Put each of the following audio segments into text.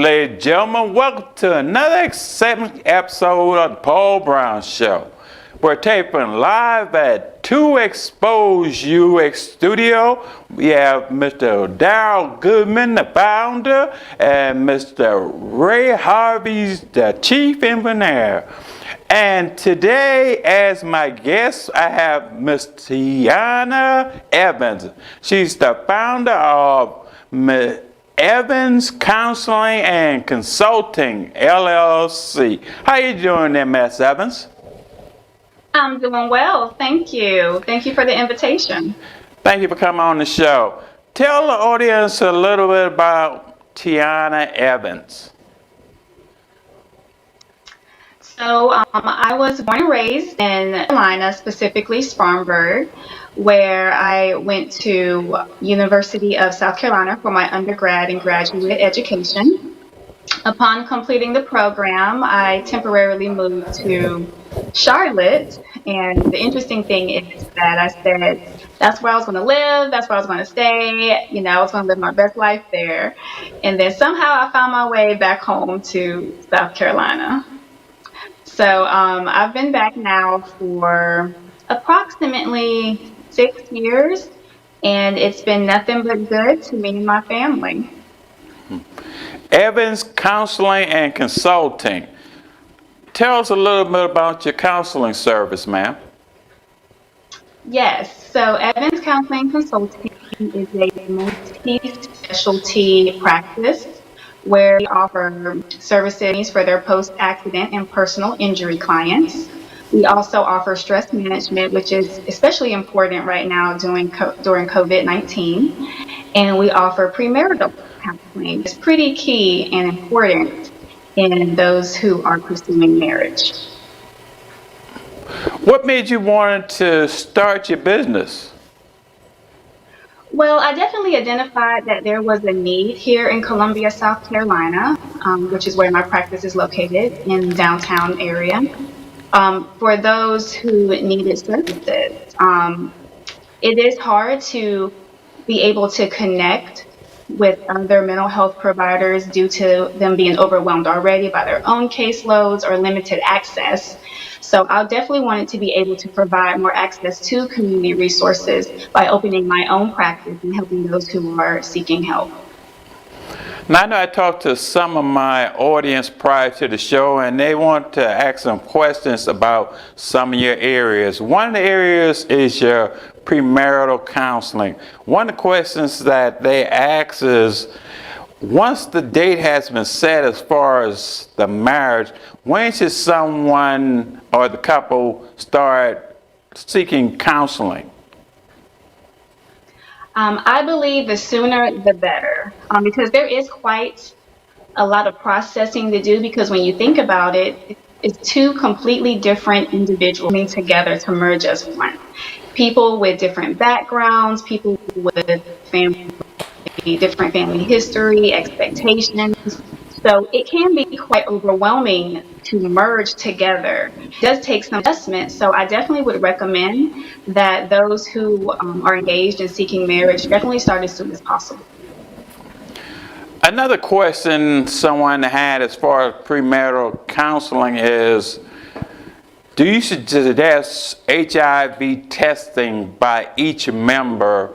ladies and gentlemen. Welcome to another exciting episode of the Paul Brown Show. We're taping live at 2 Expose UX Studio. We have Mr. Darryl Goodman, the founder, and Mr. Ray Harvey's the chief engineer. And today, as my guest, I have Miss Tyanna Evans. She's the founder of Evans Counseling and Consulting, LLC. How you doing there, Miss Evans? I'm doing well, thank you. Thank you for the invitation. Thank you for coming on the show. Tell the audience a little bit about Tyanna Evans. So I was born and raised in Carolina, specifically Spartanburg, where I went to University of South Carolina for my undergrad and graduate education. Upon completing the program, I temporarily moved to Charlotte, and the interesting thing is that I said that's where I was going to live, that's where I was going to stay, I was going to live my best life there. And then somehow I found my way back home to South Carolina. So I've been back now for approximately 6 years, and it's been nothing but good to me and my family. Evans Counseling and Consulting. Tell us a little bit about your counseling service, ma'am. Yes, so Evans Counseling and Consulting is a multi-specialty practice where we offer services for their post-accident and personal injury clients. We also offer stress management, which is especially important right now during COVID-19. And we offer premarital counseling. It's pretty key and important in those who are pursuing marriage. What made you want to start your business? Well, I definitely identified that there was a need here in Columbia, South Carolina, which is where my practice is located in the downtown area, for those who needed services. It is hard to be able to connect with other mental health providers due to them being overwhelmed already by their own caseloads or limited access. So I definitely wanted to be able to provide more access to community resources by opening my own practice and helping those who are seeking help. Now, I know I talked to some of my audience prior to the show, and they want to ask some questions about some of your areas. One of the areas is your premarital counseling. One of the questions that they ask is, once the date has been set as far as the marriage, when should someone or the couple start seeking counseling? I believe the sooner the better, because there is quite a lot of processing to do, because when you think about it, it's two completely different individuals coming together to merge as one. People with different backgrounds, people with different family history, expectations. So it can be quite overwhelming to merge together. It does take some adjustment. So I definitely would recommend that those who are engaged in seeking marriage definitely start as soon as possible. Another question someone had as far as premarital counseling is, do you suggest HIV testing by each member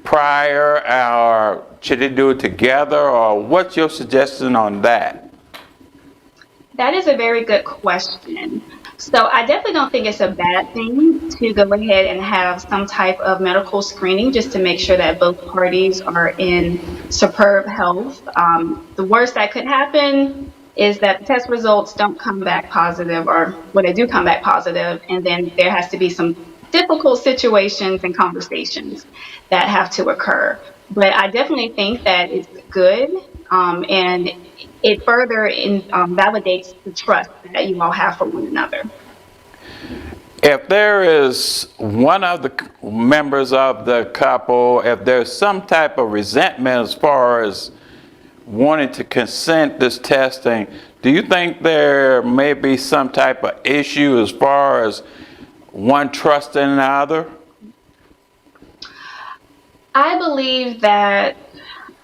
prior, or should they do it together, or what's your suggestion on that? That is a very good question. So I definitely don't think it's a bad thing to go ahead and have some type of medical screening just to make sure that both parties are in superb health. The worst that could happen is that the test results don't come back positive, or when they do come back positive, and then there has to be some difficult situations and conversations that have to occur. But I definitely think that it's good, and it further validates the trust that you all have for one another. If there is one of the members of the couple, if there's some type of resentment as far as wanting to consent this testing, do you think there may be some type of issue as far as one trusting the other? I believe that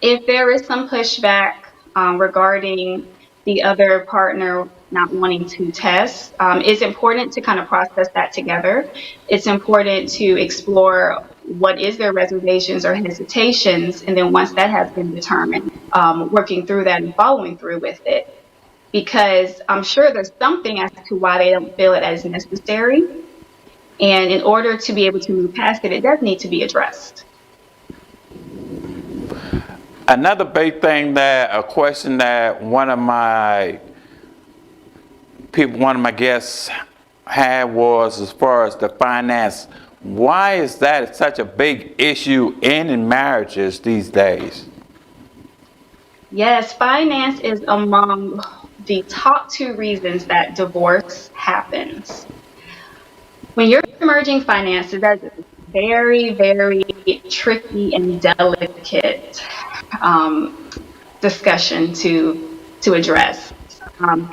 if there is some pushback regarding the other partner not wanting to test. It's important to kind of process that together. It's important to explore what is their reservations or hesitations, and then once that has been determined, working through that and following through with it. Because I'm sure there's something as to why they don't feel it as necessary. And in order to be able to move past it, it does need to be addressed. Another big thing that, a question that one of my guests had was as far as the finance. Why is that such a big issue in marriages these days? Yes, finance is among the top two reasons that divorce happens. When you're merging finances, that's a very, very tricky and delicate discussion to address.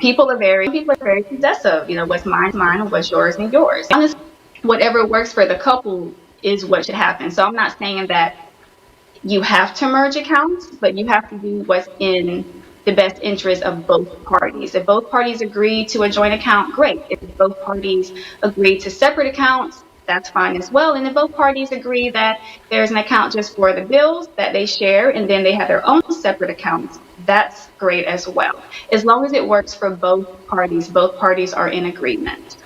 People are very possessive. You know, what's mine is mine, and what's yours is yours. Honestly, whatever works for the couple is what should happen. So I'm not saying that you have to merge accounts, but you have to do what's in the best interest of both parties. If both parties agree to a joint account, great. If both parties agree to separate accounts, that's fine as well. And if both parties agree that there's an account just for the bills that they share and then they have their own separate accounts, that's great as well. As long as it works for both parties are in agreement.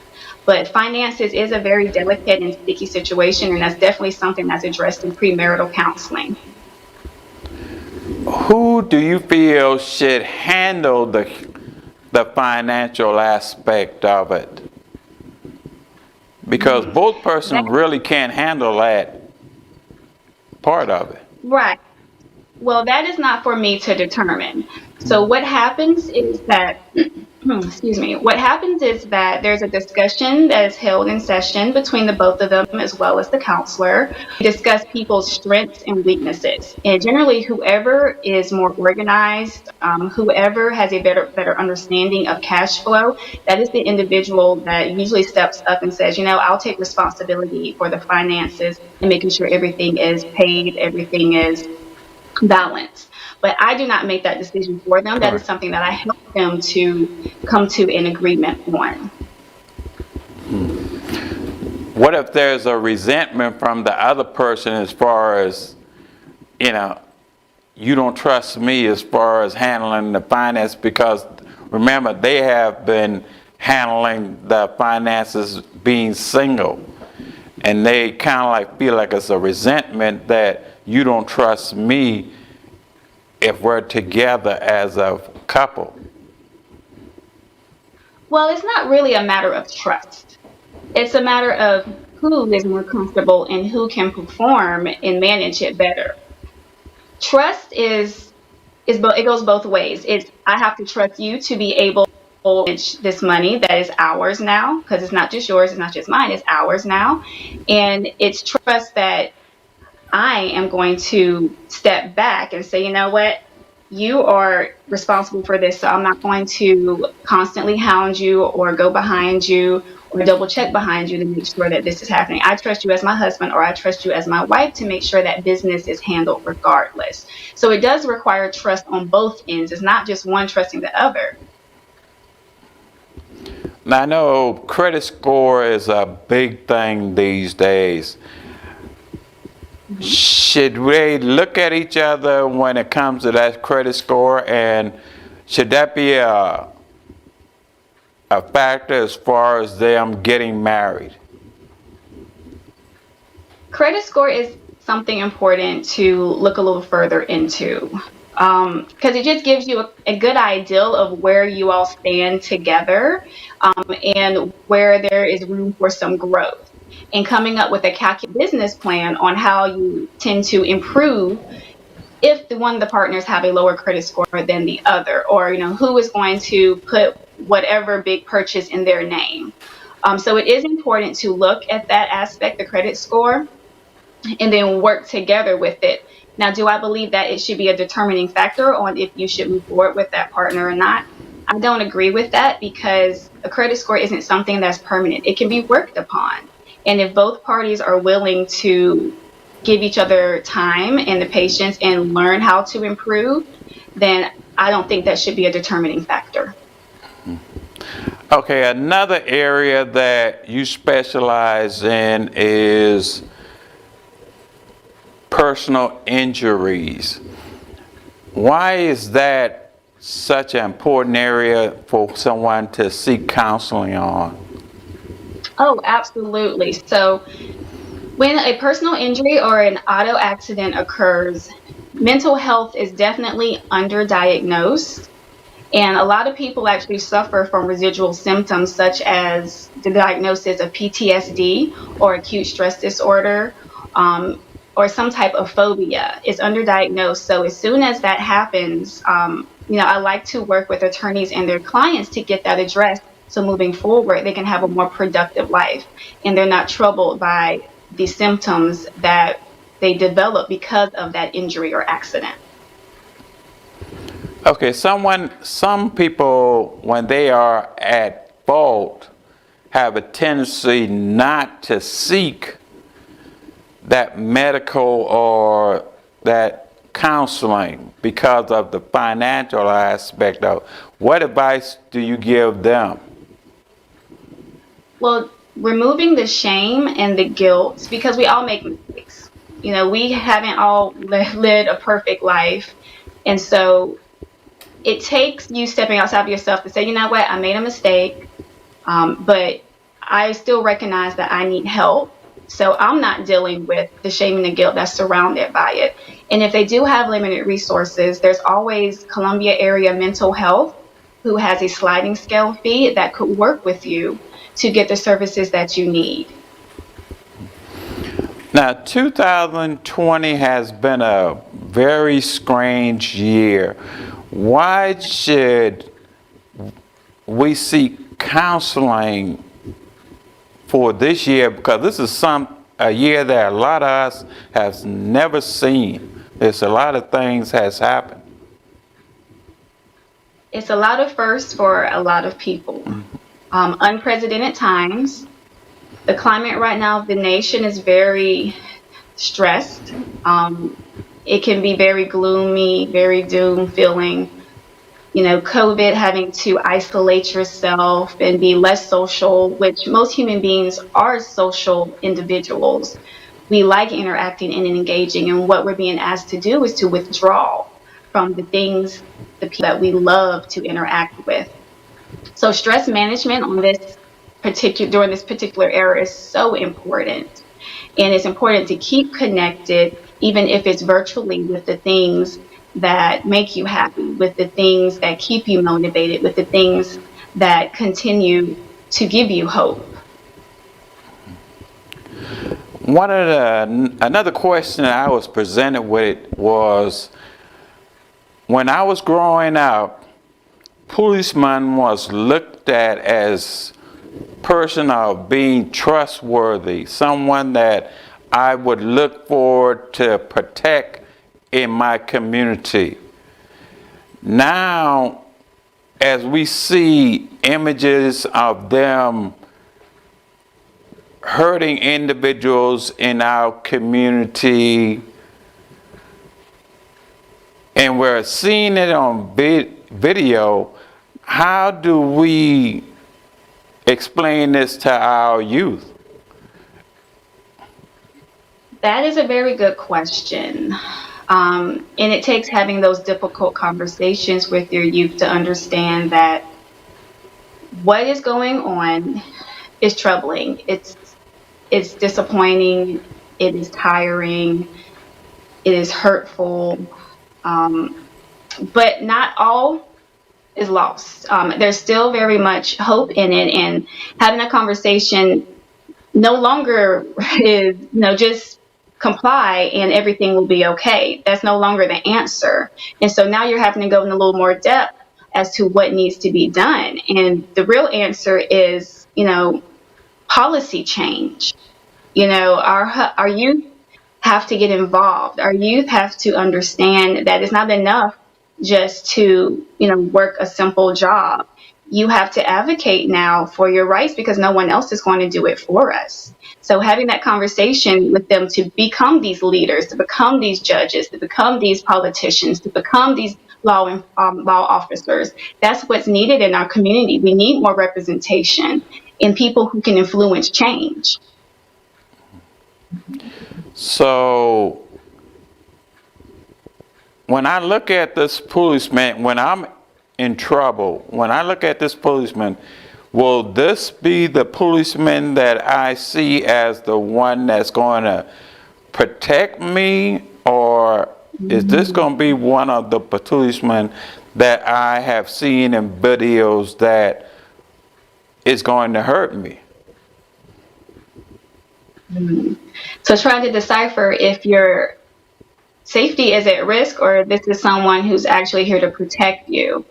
But finances is a very delicate and sticky situation, and that's definitely something that's addressed in premarital counseling. Who do you feel should handle the financial aspect of it? Because both persons really can't handle that part of it. Right. Well, that is not for me to determine. So what happens is that, excuse me, what happens is that there's a discussion that is held in session between the both of them as well as the counselor. We discuss people's strengths and weaknesses. And generally, whoever is more organized, whoever has a better understanding of cash flow, that is the individual that usually steps up and says, you know, I'll take responsibility for the finances and making sure everything is paid, everything is balance. But I do not make that decision for them. That is something that I help them to come to an agreement on. What if there's a resentment from the other person as far as, you know, you don't trust me as far as handling the finance, because remember, they have been handling the finances being single. And they kind of like feel like it's a resentment that you don't trust me if we're together as a couple. Well, it's not really a matter of trust. It's a matter of who is more comfortable and who can perform and manage it better. Trust is it goes both ways. It's I have to trust you to be able to manage this money that is ours now, because it's not just yours, it's not just mine, it's ours now. And it's trust that I am going to step back and say, you know what, you are responsible for this, so I'm not going to constantly hound you or go behind you or double check behind you to make sure that this is happening. I trust you as my husband, or I trust you as my wife to make sure that business is handled regardless. So it does require trust on both ends. It's not just one trusting the other. Now, I know credit score is a big thing these days. Should we look at each other when it comes to that credit score, and should that be a factor as far as them getting married? Credit score is something important to look a little further into, because it just gives you a good idea of where you all stand together, and where there is room for some growth, and coming up with a calculated business plan on how you tend to improve if one of the partners have a lower credit score than the other, or who is going to put whatever big purchase in their name. So it is important to look at that aspect, the credit score, and then work together with it. Now, do I believe that it should be a determining factor on if you should move forward with that partner or not? I don't agree with that, because a credit score isn't something that's permanent. It can be worked upon. And if both parties are willing to give each other time and the patience and learn how to improve, then I don't think that should be a determining factor. Okay, another area that you specialize in is personal injuries. Why is that such an important area for someone to seek counseling on? Oh, absolutely. So when a personal injury or an auto accident occurs, mental health is definitely underdiagnosed. And a lot of people actually suffer from residual symptoms such as the diagnosis of PTSD or acute stress disorder, or some type of phobia is underdiagnosed. So as soon as that happens, I like to work with attorneys and their clients to get that addressed. So moving forward, they can have a more productive life and they're not troubled by the symptoms that they develop because of that injury or accident. Okay, some people, when they are at fault, have a tendency not to seek that medical or that counseling because of the financial aspect of it. What advice do you give them? Well, removing the shame and the guilt, because we all make mistakes. We haven't all lived a perfect life. And so it takes you stepping outside of yourself to say, you know what, I made a mistake, but I still recognize that I need help. So I'm not dealing with the shame and the guilt that's surrounded by it. And if they do have limited resources, there's always Columbia Area Mental Health, who has a sliding scale fee that could work with you to get the services that you need. Now, 2020 has been a very strange year. Why should we seek counseling for this year? Because this is a year that a lot of us has never seen. There's a lot of things has happened. It's a lot of firsts for a lot of people. Unprecedented times. The climate right now of the nation is very stressed. It can be very gloomy, very doom feeling. COVID, having to isolate yourself and be less social, which most human beings are social individuals. We like interacting and engaging, and what we're being asked to do is to withdraw from the things, the people that we love to interact with. So stress management during this particular era is so important. And it's important to keep connected, even if it's virtually, with the things that make you happy, with the things that keep you motivated, with the things that continue to give you hope. Another question that I was presented with was, when I was growing up, policeman was looked at as person of being trustworthy, someone that I would look forward to protect in my community. Now, as we see images of them hurting individuals in our community, and we're seeing it on video, how do we explain this to our youth? That is a very good question. And it takes having those difficult conversations with your youth to understand that what is going on is troubling. It's disappointing. It is tiring. It is hurtful. But not all is lost. There's still very much hope in it, and having a conversation no longer is, just comply and everything will be okay. That's no longer the answer. And so now you're having to go in a little more depth as to what needs to be done. And the real answer is, policy change. Our youth have to get involved. Our youth have to understand that it's not enough just to, work a simple job. You have to advocate now for your rights because no one else is going to do it for us. So having that conversation with them to become these leaders, to become these judges, to become these politicians, to become these law officers. That's what's needed in our community. We need more representation in people who can influence change. So when I look at this policeman, when I'm in trouble, when I look at this policeman, will this be the policeman that I see as the one that's going to protect me, or is this going to be one of the policemen that I have seen in videos that is going to hurt me? So trying to decipher if your safety is at risk or this is someone who's actually here to protect you.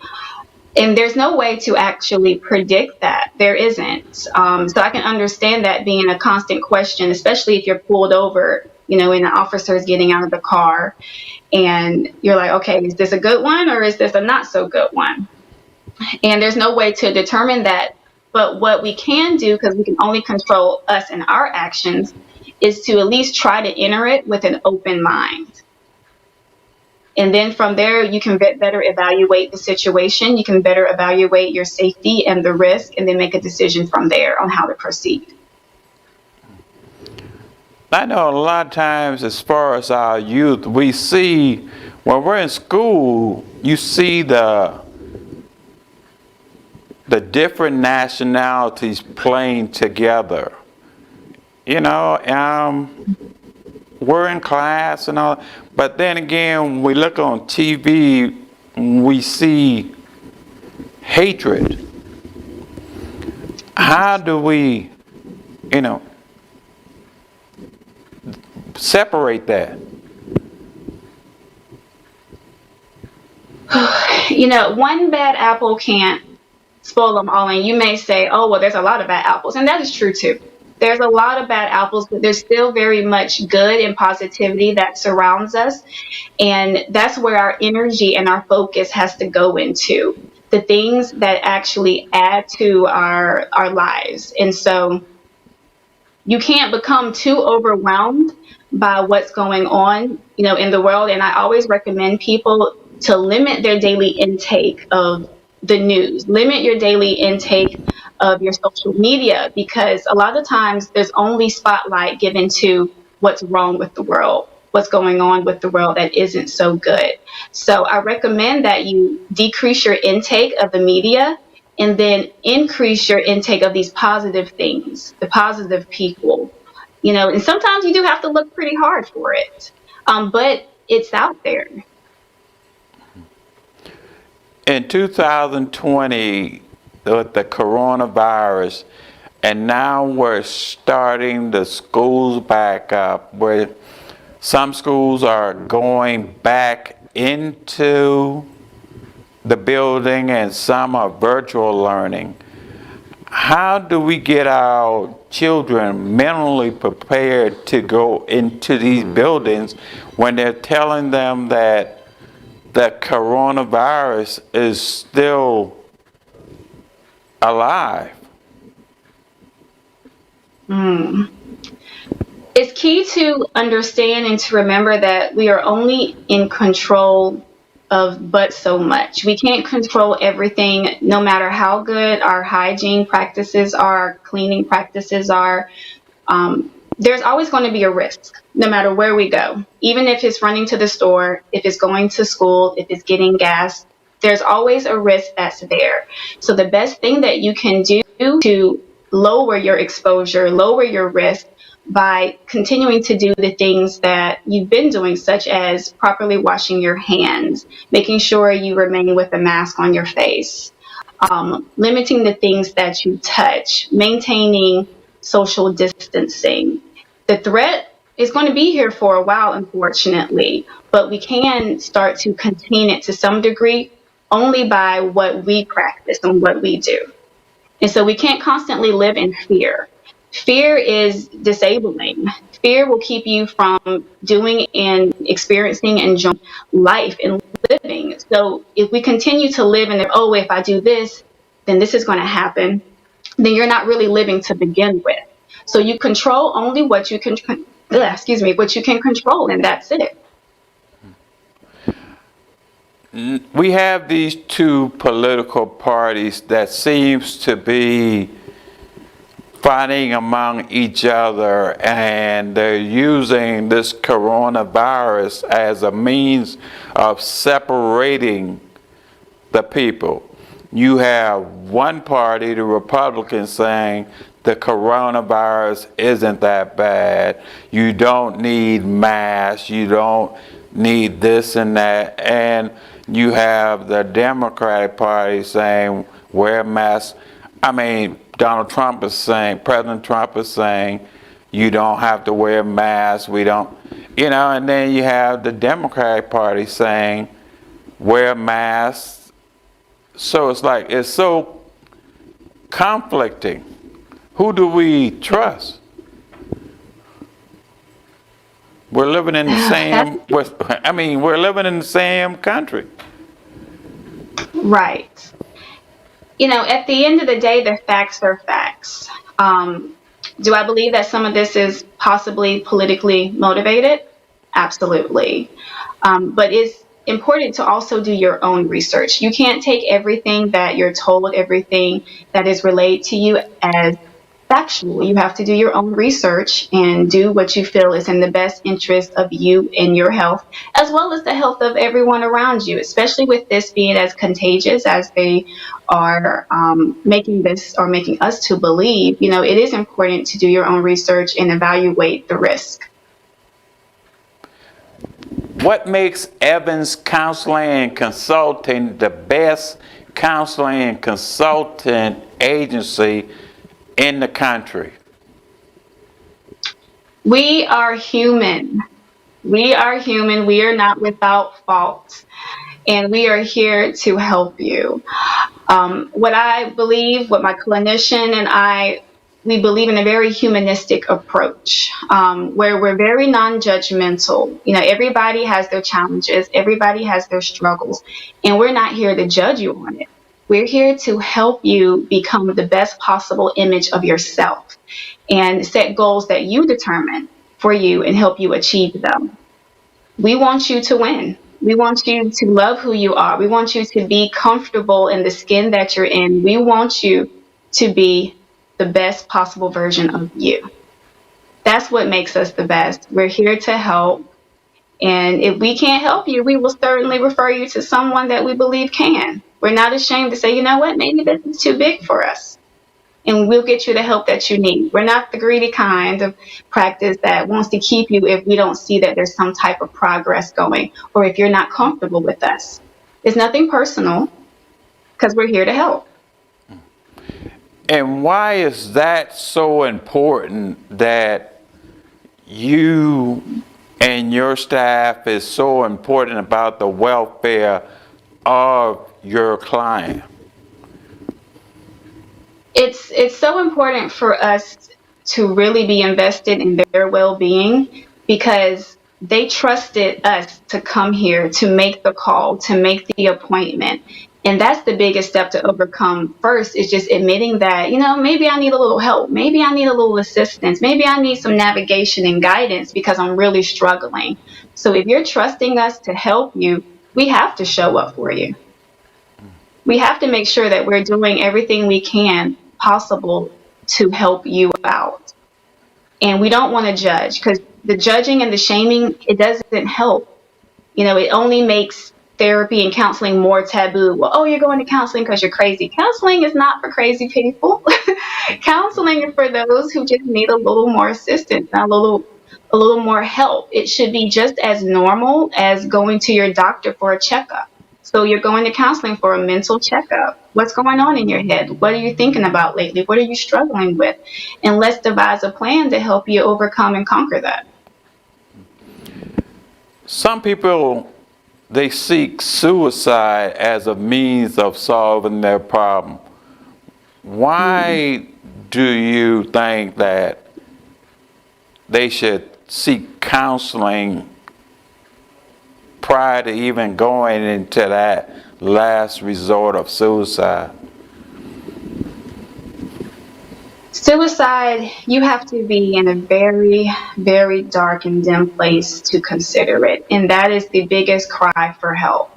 And there's no way to actually predict that. There isn't. So I can understand that being a constant question, especially if you're pulled over, and the officer is getting out of the car and you're like, okay, is this a good one or is this a not so good one? And there's no way to determine that. But what we can do, because we can only control us and our actions, is to at least try to enter it with an open mind. And then from there, you can better evaluate the situation. You can better evaluate your safety and the risk, and then make a decision from there on how to proceed. I know a lot of times, as far as our youth, we see when we're in school, you see the different nationalities playing together. We're in class and all, but then again, we look on TV, we see hatred. How do we, separate that? One bad apple can't spoil them all. And you may say, oh, well, there's a lot of bad apples. And that is true, too. There's a lot of bad apples, but there's still very much good and positivity that surrounds us. And that's where our energy and our focus has to go into, the things that actually add to our lives. And so you can't become too overwhelmed by what's going on, in the world. And I always recommend people to limit their daily intake of the news, limit your daily intake of your social media, because a lot of times there's only spotlight given to what's wrong with the world, what's going on with the world that isn't so good. So I recommend that you decrease your intake of the media and then increase your intake of these positive things, the positive people, and sometimes you do have to look pretty hard for it, but it's out there. In 2020, with the coronavirus, and now we're starting the schools back up, where some schools are going back into the building and some are virtual learning. How do we get our children mentally prepared to go into these buildings when they're telling them that the coronavirus is still alive? It's key to understand and to remember that we are only in control of but so much. We can't control everything, no matter how good our hygiene practices are, cleaning practices are. There's always going to be a risk, no matter where we go. Even if it's running to the store, if it's going to school, if it's getting gas, there's always a risk that's there. So the best thing that you can do to lower your exposure, lower your risk, by continuing to do the things that you've been doing, such as properly washing your hands, making sure you remain with a mask on your face, limiting the things that you touch, maintaining social distancing. The threat is going to be here for a while, unfortunately, but we can start to contain it to some degree only by what we practice and what we do. And so we can't constantly live in fear. Fear is disabling. Fear will keep you from doing and experiencing and enjoying life and living. So if we continue to live in the, oh, if I do this, then this is going to happen, then you're not really living to begin with. So you control only what you can, what you can control, and that's it. we have these two political parties that seems to be fighting among each other, and they're using this coronavirus as a means of separating the people. You have one party, the Republicans, saying the coronavirus isn't that bad. You don't need masks. You don't need this and that. And you have the Democratic Party saying wear masks. I mean, President Trump is saying you don't have to wear masks. We don't, and then you have the Democratic Party saying wear masks. So it's so conflicting. Who do we trust? We're living in the same, we're living in the same country. Right. At the end of the day, the facts are facts. Do I believe that some of this is possibly politically motivated? Absolutely. But it's important to also do your own research. You can't take everything that you're told, everything that is relayed to you as factual. You have to do your own research and do what you feel is in the best interest of you and your health, as well as the health of everyone around you, especially with this being as contagious as they are making us to believe. It is important to do your own research and evaluate the risk. What makes Evans Counseling and Consulting the best counseling and consultant agency in the country? We are human. We are human. We are not without fault. And we are here to help you. What my clinician and we believe in a very humanistic approach, where we're very non-judgmental. Everybody has their challenges. Everybody has their struggles. And we're not here to judge you on it. We're here to help you become the best possible image of yourself and set goals that you determine for you and help you achieve them. We want you to win. We want you to love who you are. We want you to be comfortable in the skin that you're in. We want you to be the best possible version of you. That's what makes us the best. We're here to help. And if we can't help you, we will certainly refer you to someone that we believe can. We're not ashamed to say, you know what, maybe this is too big for us. And we'll get you the help that you need. We're not the greedy kind of practice that wants to keep you if we don't see that there's some type of progress going, or if you're not comfortable with us. It's nothing personal, because we're here to help. And why is that so important, that you and your staff is so important about the welfare of your client? It's so important for us to really be invested in their well-being, because they trusted us to come here, to make the call, to make the appointment. And that's the biggest step to overcome first, is just admitting that, maybe I need a little help. Maybe I need a little assistance. Maybe I need some navigation and guidance because I'm really struggling. So if you're trusting us to help you, we have to show up for you. We have to make sure that we're doing everything we can possible to help you out. And we don't want to judge, because the judging and the shaming, it doesn't help. It only makes therapy and counseling more taboo. Well, you're going to counseling because you're crazy. Counseling is not for crazy people. Counseling is for those who just need a little more assistance, a little more help. It should be just as normal as going to your doctor for a checkup. So you're going to counseling for a mental checkup. What's going on in your head? What are you thinking about lately? What are you struggling with? And let's devise a plan to help you overcome and conquer that. Some people, they seek suicide as a means of solving their problem. Why do you think that they should seek counseling prior to even going into that last resort of suicide? Suicide, you have to be in a very, very dark and dim place to consider it. And that is the biggest cry for help.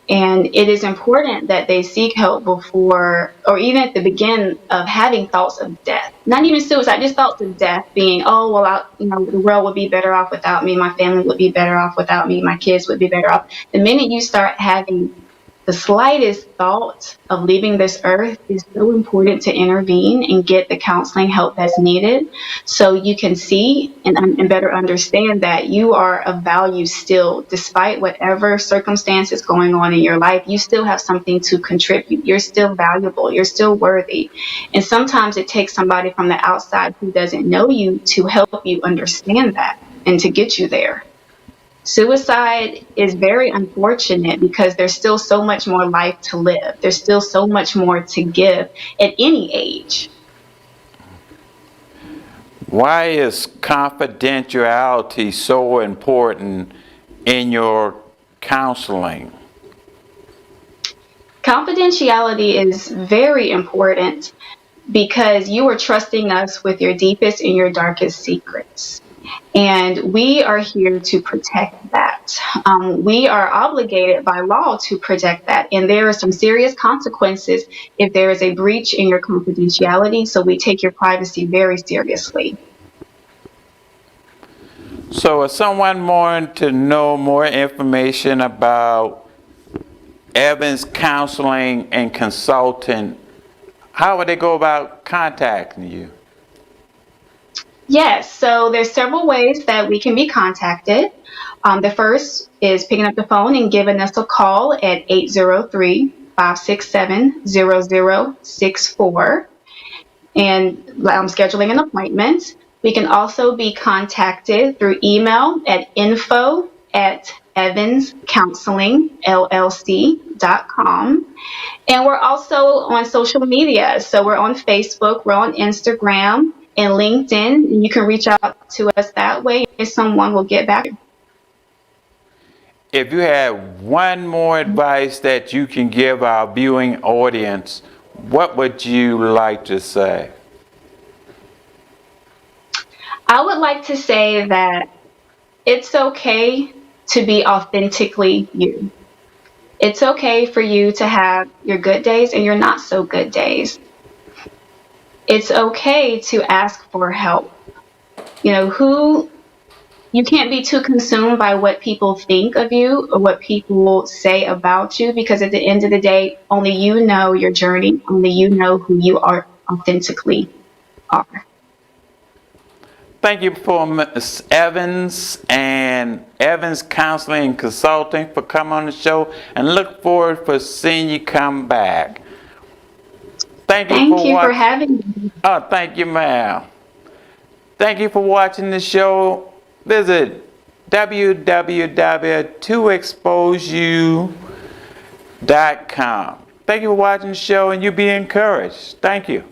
And it is important that they seek help before, or even at the beginning of having thoughts of death. Not even suicide, just thoughts of death being, oh, well, the world would be better off without me. My family would be better off without me. My kids would be better off. The minute you start having the slightest thought of leaving this earth, is so important to intervene and get the counseling help that's needed, so you can see and better understand that you are of value still, despite whatever circumstances going on in your life. You still have something to contribute. You're still valuable. You're still worthy. And sometimes it takes somebody from the outside who doesn't know you to help you understand that and to get you there. Suicide is very unfortunate because there's still so much more life to live. There's still so much more to give at any age. Why is confidentiality so important in your counseling? Confidentiality is very important because you are trusting us with your deepest and your darkest secrets. And we are here to protect that. We are obligated by law to protect that. And there are some serious consequences if there is a breach in your confidentiality. So we take your privacy very seriously. So if someone wanted to know more information about Evans Counseling and Consulting, how would they go about contacting you? Yes, so there's several ways that we can be contacted. The first is picking up the phone and giving us a call at 803-567-0064 and scheduling an appointment. We can also be contacted through email at info@evanscounselingllc.com. And we're also on social media. So we're on Facebook, we're on Instagram, and LinkedIn. You can reach out to us that way, and someone will get back. If you had one more advice that you can give our viewing audience, what would you like to say? I would like to say that it's okay to be authentically you. It's okay for you to have your good days and your not so good days. It's okay to ask for help. You can't be too consumed by what people think of you or what people say about you, because at the end of the day, only you know your journey. Only you know who you are authentically are. Thank you for Ms. Evans and Evans Counseling and Consulting for coming on the show, and look forward for seeing you come back. Thank you for having me. Oh, thank you, ma'am. Thank you for watching the show. Visit www.toexposeyou.com. Thank you for watching the show, and you be encouraged. Thank you.